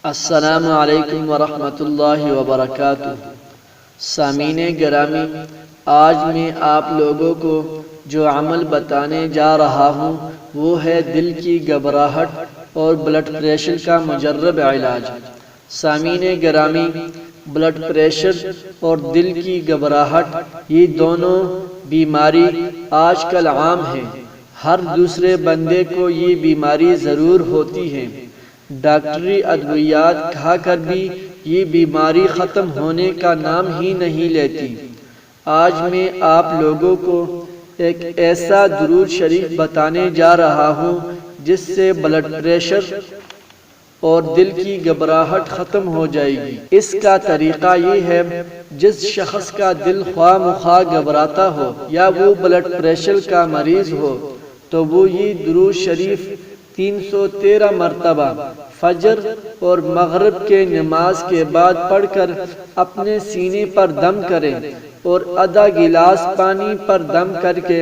السلام علیکم ورحمۃ اللہ وبرکاتہ۔ سامعین گرامی، آج میں آپ لوگوں کو جو عمل بتانے جا رہا ہوں وہ ہے دل کی گھبراہٹ اور بلڈ پریشر کا مجرب علاج۔ سامعین گرامی، بلڈ پریشر اور دل کی گھبراہٹ یہ دونوں بیماری آج کل عام ہیں۔ ہر دوسرے بندے کو یہ بیماری ضرور ہوتی ہے۔ ڈاکٹری ادویات کھا کر بھی یہ بیماری ختم ہونے کا نام ہی نہیں لیتی۔ آج میں آپ لوگوں کو ایک ایسا درود شریف بتانے جا رہا ہوں جس سے بلڈ پریشر اور دل کی گھبراہٹ ختم ہو جائے گی۔ اس کا طریقہ یہ ہے، جس شخص کا دل خواہ مخواہ گھبراتا ہو یا وہ بلڈ پریشر کا مریض ہو تو وہ یہ درود شریف 313 مرتبہ فجر اور مغرب کے نماز کے بعد پڑھ کر اپنے سینے پر دم کریں اور آدھا گلاس پانی پر دم کر کے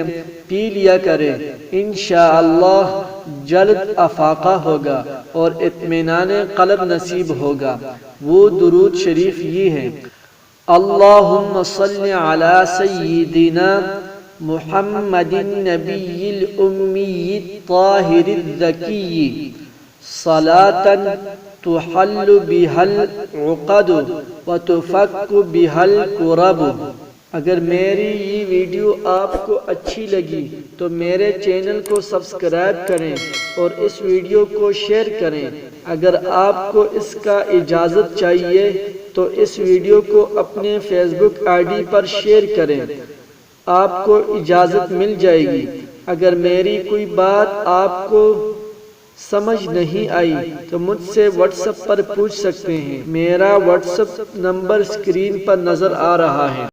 پی لیا کریں۔ انشاءاللہ جلد افاقہ ہوگا اور اطمینان قلب نصیب ہوگا۔ وہ درود شریف یہ ہے: اللہم صل علی سیدنا محمد النبی الامی الطاہر الذکی صلاة تحل بها العقد وتفک بها الکرب۔ اگر میری یہ ویڈیو آپ کو اچھی لگی تو میرے چینل کو سبسکرائب کریں اور اس ویڈیو کو شیئر کریں۔ اگر آپ کو اس کا اجازت چاہیے تو اس ویڈیو کو اپنے فیس بک آئی ڈی پر شیئر کریں، آپ کو اجازت مل جائے گی۔ اگر میری کوئی بات آپ کو سمجھ نہیں آئی تو مجھ سے واٹس ایپ پر پوچھ سکتے ہیں۔ میرا واٹس ایپ نمبر اسکرین پر نظر آ رہا ہے۔